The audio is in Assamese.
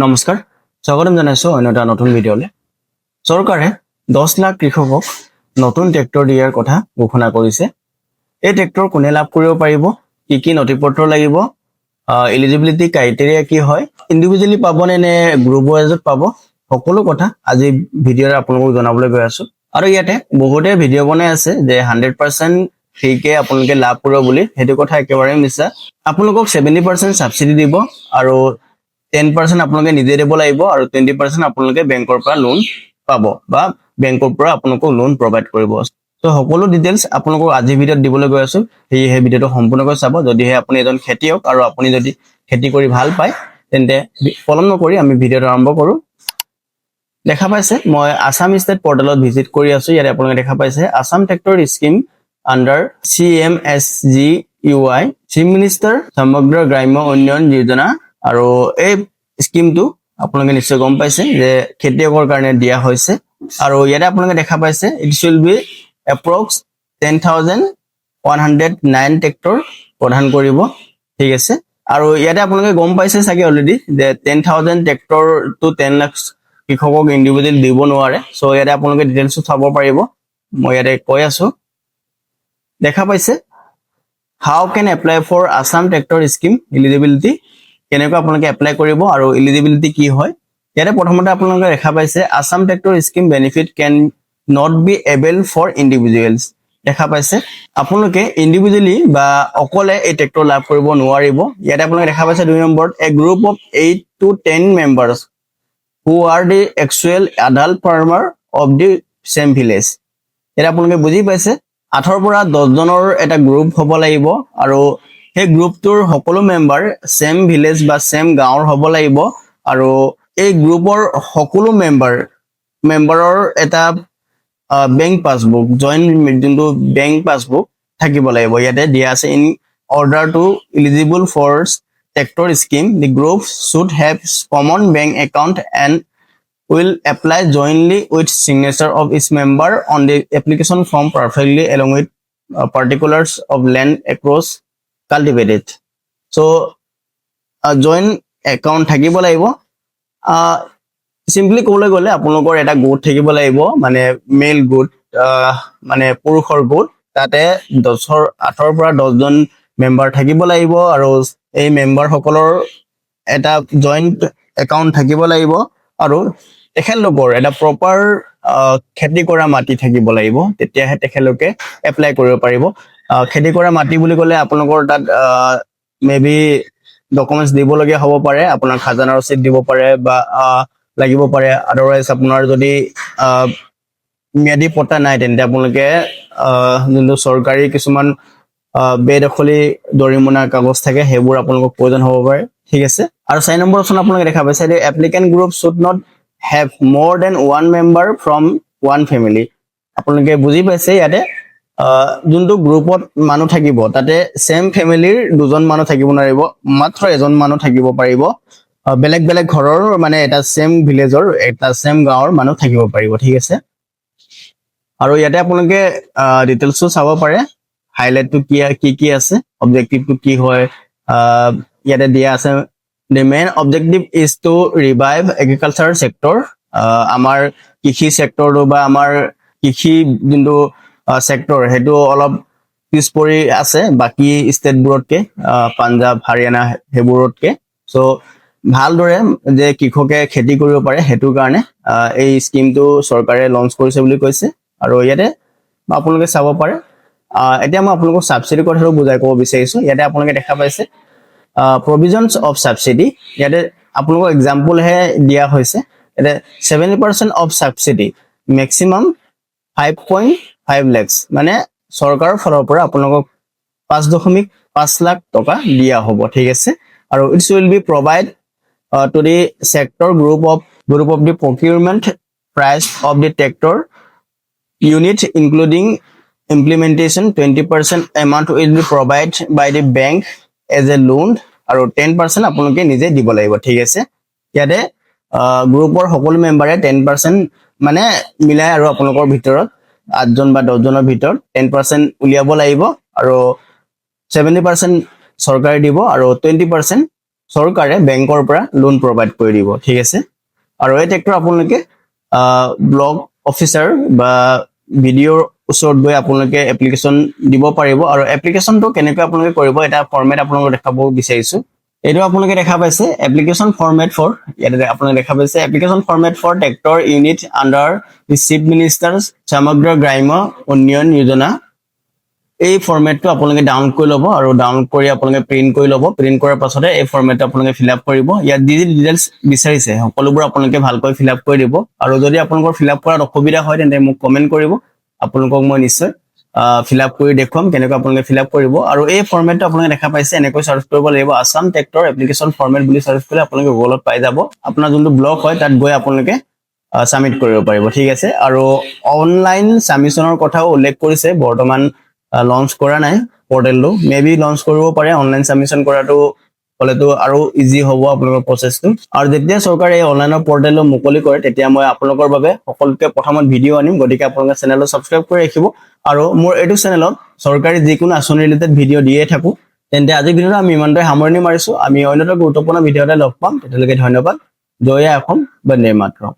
নমস্কাৰ স্বাগতম জনাইছো অন্য এটা নতুন ভিডিঅ'লে চৰকাৰে 10 লাখ কৃষকক নতুন ট্ৰেক্টৰ দিয়াৰ কথা ঘোষণা কৰিছে এই ট্ৰেক্টৰ কোনে লাভ কৰিব পাৰিব কি নথিপত্ৰ লাগিব এলিজিবিলিটি ক্ৰাইটেৰিয়া কি হয় ইন্ডিভিজুৱেলি পাব নে গ্ৰুপ ৱাইজত পাব সকলো কথা আজি ভিডিঅ'ৰে আপোনালোকক জনাবলৈ গৈ আছো আৰু ইয়াতে বহুতে ভিডিঅ' বনাই আছে যে 100% ফ্ৰীকে আপোনালোকে লাভ কৰিব বুলি হেতু কথা একেবাৰে মিছা আপোনালোকক 70% সাবসিডি দিব আৰু 10% আপোনালোকে নিজে দিব লাগিব আৰু 20% আপোনালোকে বেংকৰ পৰা লোন পাব বা বেংকৰ পৰা আপোনালোকক লোন প্ৰভাইড কৰিব তো সকলো ডিটেইলছ আপোনালোকক আজি ভিডিঅ'ত দিবলৈ গৈ আছো এই ভিডিঅ'টো সম্পূৰ্ণকৈ চাব যদিহে আপুনি এজন খেতিয়ক আৰু আপুনি যদি খেতি কৰি ভাল পায় তেন্তে পলম নকৰি আমি ভিডিঅ'টো আৰম্ভ কৰো দেখা পাইছে মই আসাম ষ্টেট পৰ্টেলত ভিজিট কৰি আছো ইয়াতে আপোনালোকে দেখা পাইছে Assam tractor scheme under CMSGUI chief minister সমগ্ৰ গ্ৰাম্য উন্নয়ন যোজনা আৰু এই স্কিমটো আপোনালোকে নিশ্চয় গম পাইছে যে খেতিয়কৰ কাৰণে দিয়া হৈছে আৰু ইয়াতে আপোনালোকে দেখা পাইছে it will be approx 10,109 tractor প্ৰদান কৰিব ঠিক আছে আৰু ইয়াতে আপোনালোকে গম পাইছে চাগে অলৰেডি যে 10,000 ট্ৰেক্টৰ টু 10 লাখ কৃষকক ইন্ডিভিজুৱেল দিব নোৱাৰে সো ইয়াতে আপোনালোকে ডিটেইলছ চাব পাৰিব মই ইয়াতে কৈ আছো দেখা পাইছে how can apply for Assam tractor scheme eligibility কেনেকৈ আপোনালোকে এপ্লাই কৰিব আৰু এলিজিবিলিটি কি হয় ইয়াতে প্ৰথমতে আপোনালোকে দেখা পাইছে Assam tractor scheme benefit can not be able for individuals দেখা পাইছে আপোনালোকে ইন্ডিভিজুৱেলি বা অকলে এই ট্ৰেক্টৰ লাভ কৰিব নোৱাৰিব ইয়াতে আপোনালোকে দেখা পাইছে 2 নম্বৰত a group of 8 to 10 members who are the actual adult farmer of the same village এটা আপোনালোকে বুজি পাইছে 8 পৰা 10 জনৰ এটা গ্ৰুপ হ'ব লাগিব আৰু সেই গ্ৰুপটোৰ সকলো মেম্বাৰ সেম ভিলেজ বা সেম গাঁৱৰ হ'ব লাগিব আৰু এই গ্ৰুপৰ সকলো মেম্বাৰৰ এটা বেংক পাসবুক জয়েন্ট যোনটো বেংক পাসবুক থাকিব লাগিব ইয়াতে দিয়া আছে in order to eligible for tractor scheme the group should have common bank account and will apply jointly with signature of each member on the application form perfectly along with particulars of land across cultivated so a joint account থাকিব লাগিব simply ক'বলৈ গ'লে আপোনালোকৰ এটা গোট থাকিব লাগিব মানে মেল গোট মানে পুৰুষৰ গোট তাতে 8 পৰা 10 জন মেম্বাৰ থাকিব লাগিব আৰু এই মেম্বাৰ সকলৰ এটা জয়েন্ট একাউন্ট থাকিব লাগিব আৰু তেখেতলোকৰ এটা প্ৰপাৰ খেতি কৰা মাটি থাকিব লাগিব তেতিয়াহে তেখেতলোকে এপ্লাই কৰিব পাৰিব খেতি কৰা মাটি বুলি ক'লে আপোনালোকৰ তাত মেবি ডকুমেন্টস দিবলগীয়া হ'ব পাৰে আপোনাৰ খাজানা ৰচিদ দিব পাৰে বা লাগিব পাৰে আদাৰৱাইজ আপোনাৰ যদি ম্যাদি পট্টা নাই তেন্তে আপোনালোকে যোনটো চৰকাৰী কিছুমান বেদখলি দৰিমনা কাগজ থাকে হেবোৰ আপোনালোকক প্ৰয়োজন হ'ব পাৰে ঠিক আছে আৰু 4 নম্বৰ অপচন আপোনালোকে দেখা পাইছে যে applicant group should not have more than one member from one family আপোনালোকে বুজি পাইছে ইয়াতে যোনটো গ্ৰুপত মানুহ থাকিব তাতে সেম ফ্যামিলিৰ দুজন মানুহ থাকিব নোৱাৰিব মাত্ৰ এজন মানুহ থাকিব পাৰিব বেলেগ বেলেগ ঘৰৰ মানে এটা সেম ভিলেজৰ এটা সেম গাঁৱৰ মানুহ থাকিব পাৰিব ঠিক আছে আৰু ইয়াতে আপোনালোকে ডিটেইলছ চাব পাৰে হাইলাইট টু কি আছে অবজেক্টিভ টু কি হয় ইয়াতে দিয়া আছে the main objective is to revive agriculture sector আমাৰ কৃষি সেক্টৰটো বা আমাৰ কৃষি যোনটো সেক্টৰ হেতু অলপ পিছপৰি আছে বাকি ষ্টেটবোৰতকে পাঞ্জাব হাৰিয়ানা হেবোৰতকে সো ভালদৰে যে কৃষকে খেতি কৰিব পাৰে হেতু কাৰণে এই স্কিমটো চৰকাৰে লঞ্চ কৰিছে বুলি কৈছে আৰু ইয়াতে আপোনালোকে চাব পাৰে এতিয়া মই আপোনালোকক সাবসিডি কথাটো বুজাই ক'ব বিচাৰিছো ইয়াতে আপোনালোকে দেখা পাইছে provisions of subsidy ইয়াতে আপোনালোকৰ এক্সাম্পল হে দিয়া হৈছে এতে 70% of subsidy maximum 5.5 lakhs মানে চৰকাৰৰ ফালৰ পৰা আপোনালোকক 5.5 লাখ টকা দিয়া হ'ব ঠিক আছে আৰু it will be provide to the sector group of the procurement price of the tractor unit including implementation 20% amount will be provided by the bank as a loan আৰু 10% আপোনালোকে নিজে দিব লাগিব ঠিক আছে ইয়াতে গ্ৰুপৰ সকলো মেম্বাৰে 10% মানে মিলাই আৰু আপোনালোকৰ ভিতৰত 8 জন বা 10 জনৰ ভিতৰত 10% উলিয়াব লাগিব আৰু 70% চৰকাৰে দিব আৰু 20% চৰকাৰে বেংকৰ পৰা লোন প্ৰভাইড কৰি দিব ঠিক আছে আৰু এই ট্ৰেক্টৰ আপোনালোকে ব্লক অফিচাৰ বা ভিডিঅ'ৰ ওচৰত গৈ আপোনালোকে এপ্লিকেশ্যন দিব পাৰিব আৰু এপ্লিকেশ্যনটো কেনেকৈ আপোনালোকে কৰিব এটা ফৰ্মেট আপোনালোকক দেখাব বিচাৰিছো এইটো আপোনালোকে দেখা পাইছে এপ্লিকেশ্যন ফৰ্মেট ফৰ ইয়াতে আপোনালোকে দেখা পাইছে application format for tractor unit under the chief minister সমগ্ৰ গ্ৰাম্য উন্নয়ন যোজনা এই ফৰ্মেটটো আপোনালোকে ডাউনলোড কৰি ল'ব আৰু ডাউনলোড কৰি আপোনালোকে প্ৰিন্ট কৰি ল'ব প্ৰিন্ট কৰাৰ পাছতে এই ফৰ্মেটটো আপোনালোকে ফিল আপ কৰিব ইয়াত যি যি ডিটেইলছ বিচাৰিছে সকলোবোৰ আপোনালোকে ভালকৈ ফিল আপ কৰি দিব আৰু যদি আপোনালোকৰ ফিল আপ কৰাত অসুবিধা হয় তেন্তে মোক কমেন্ট কৰিব আপোনালোকক মই নিশ্চয় ফিল আপ কৰি দেখুৱাম কেনেকৈ আপোনালোকে ফিল আপ কৰিব আৰু এই ফৰ্মেটটো আপোনালোকে দেখা পাইছে এনেকৈ চাৰ্চ কৰিব লাগিব আসাম ট্ৰেক্টৰ এপ্লিকেশ্যন ফৰ্মেট বুলি চাৰ্চ কৰিলে আপোনালোকে গুগলত পাই যাব আপোনাৰ যোনটো ব্লক হয় তাত গৈ আপোনালোকে সাবমিট কৰিব পাৰিব ঠিক আছে আৰু অনলাইন সাবমিশনৰ কথাও উল্লেখ কৰিছে বৰ্তমান লঞ্চ কৰা নাই পৰ্টেলটো মেবি লঞ্চ কৰিব পাৰে অনলাইন সাবমিশন কৰাটো হলেতো আৰু ইজি হ'ব আপোনালোকৰ প্ৰসেসটো আৰু যেতিয়া চৰকাৰে এই অনলাইনৰ পৰ্টেলটো মুকলি কৰে তেতিয়া মই আপোনালোকৰ বাবে সকলোতকৈ প্ৰথমত ভিডিঅ' আনিম গতিকে আপোনালোকে চেনেলটো সাবস্ক্ৰাইব কৰি ৰাখিব আৰু মোৰ এইটো চেনেলত চৰকাৰী যিকোনো আঁচনি ৰিলেটেড ভিডিঅ' দিয়ে থাকো তেন্তে আজিৰ ভিডিঅ'টো আমি ইমানতে সামৰণি মাৰিছো আমি অন্য এটা গুৰুত্বপূৰ্ণ ভিডিঅ'তে লগ পাম তেতিয়ালৈকে ধন্যবাদ জয় অসম বন্দে মাতৰম